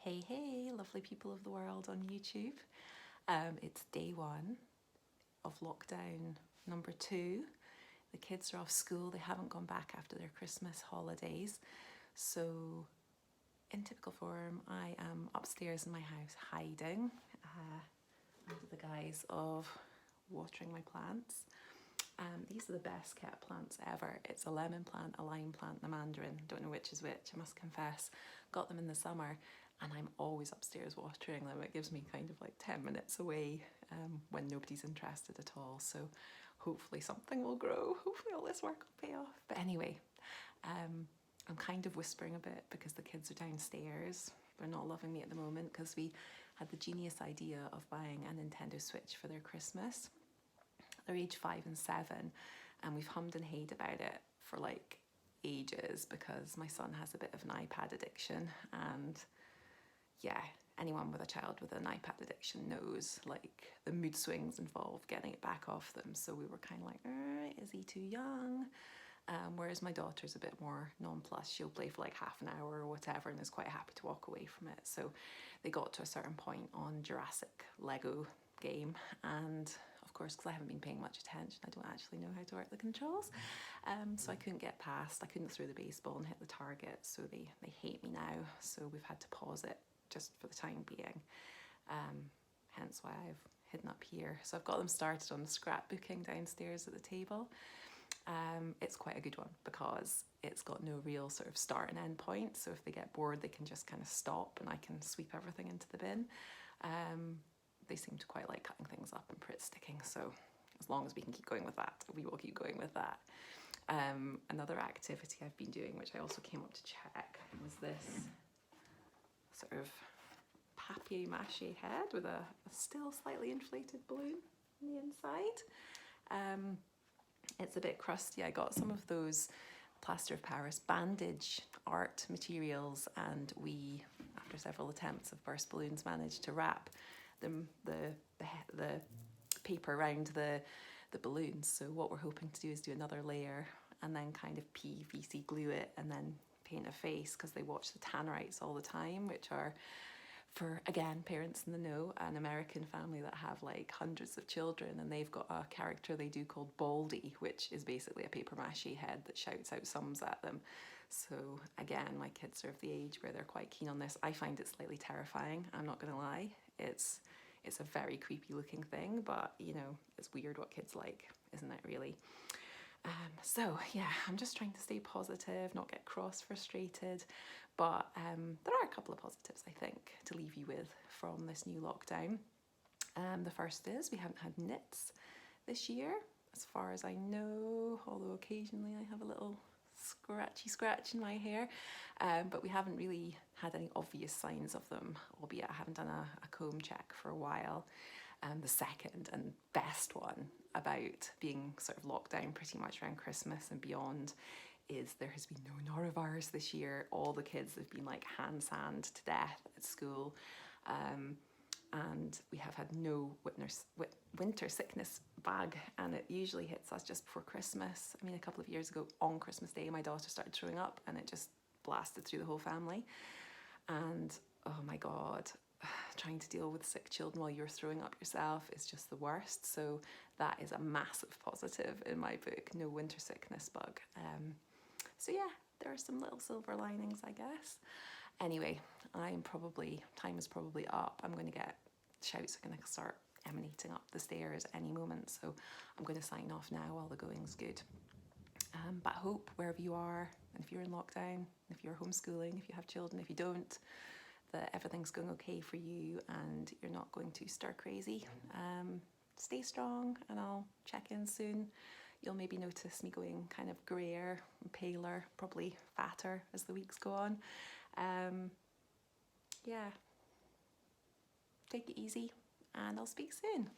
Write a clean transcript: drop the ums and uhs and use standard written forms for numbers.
Hey, lovely people of the world on YouTube. It's day one of lockdown number 2. The kids are off school, they haven't gone back after their Christmas holidays. So, in typical form, I am upstairs in my house hiding under the guise of watering my plants. These are the best kept plants ever. It's a lemon plant, a lime plant, and a mandarin. Don't know which is which, I must confess. Got them in the summer and I'm always upstairs watering them. It gives me kind of like 10 minutes away when nobody's interested at all. So hopefully something will grow. Hopefully all this work will pay off. But anyway, I'm kind of whispering a bit because the kids are downstairs. They're not loving me at the moment because we had the genius idea of buying a Nintendo Switch for their Christmas. They're age 5 and 7 and we've hummed and hayed about it for like ages because my son has a bit of an iPad addiction, and yeah, anyone with a child with an iPad addiction knows like the mood swings involved getting it back off them. So we were kind of like, is he too young? Whereas my daughter's a bit more nonplussed. She'll play for like half an hour or whatever and is quite happy to walk away from it. So they got to a certain point on Jurassic Lego game, and of course, because I haven't been paying much attention, I don't actually know how to work the controls. So I couldn't get past, I couldn't throw the baseball and hit the target, so they hate me now. So we've had to pause it just for the time being. Hence why I've hidden up here. So I've got them started on the scrapbooking downstairs at the table. It's quite a good one because it's got no real sort of start and end point. So if they get bored, they can just kind of stop and I can sweep everything into the bin. They seem to quite like cutting things up and Pritt sticking. So as long as we can keep going with that, we will keep going with that. Another activity I've been doing, which I also came up to check, was this sort of papier-mâché head with a still slightly inflated balloon on the inside. It's a bit crusty. I got some of those plaster of Paris bandage art materials, and we, after several attempts of burst balloons, managed to wrap the paper around the balloons. So what we're hoping to do is do another layer and then kind of PVC glue it and then paint a face, because they watch the Tannerites all the time, which are, for again parents in the know, an American family that have like hundreds of children, and they've got a character they do called Baldy, which is basically a paper mache head that shouts out sums at them. So again, my kids are of the age where they're quite keen on this. I find it slightly terrifying, I'm not gonna lie. It's a very creepy looking thing, but you know, it's weird what kids like, isn't it really? So yeah, I'm just trying to stay positive, not get cross, frustrated, but there are a couple of positives I think to leave you with from this new lockdown. The first is we haven't had nits this year, as far as I know, although occasionally I have a little scratch in my hair, but we haven't really had any obvious signs of them, albeit I haven't done a comb check for a while. The second and best one about being sort of locked down pretty much around Christmas and beyond is there has been no norovirus this year. All the kids have been like hand sand to death at school, and we have had no winter sickness bug, and it usually hits us just before Christmas. I mean, a couple of years ago on Christmas Day my daughter started throwing up and it just blasted through the whole family, and oh my god, trying to deal with sick children while you're throwing up yourself is just the worst. So that is a massive positive in my book, no winter sickness bug. So yeah, there are some little silver linings, I guess. Anyway, time is probably up. I'm going to get shouts are going to start emanating up the stairs at any moment, so I'm going to sign off now while the going's good. But I hope wherever you are, and if you're in lockdown, if you're homeschooling, if you have children, if you don't, that everything's going okay for you and you're not going to stir crazy. Stay strong and I'll check in soon. You'll maybe notice me going kind of greyer and paler, probably fatter as the weeks go on. Yeah, take it easy and I'll speak soon.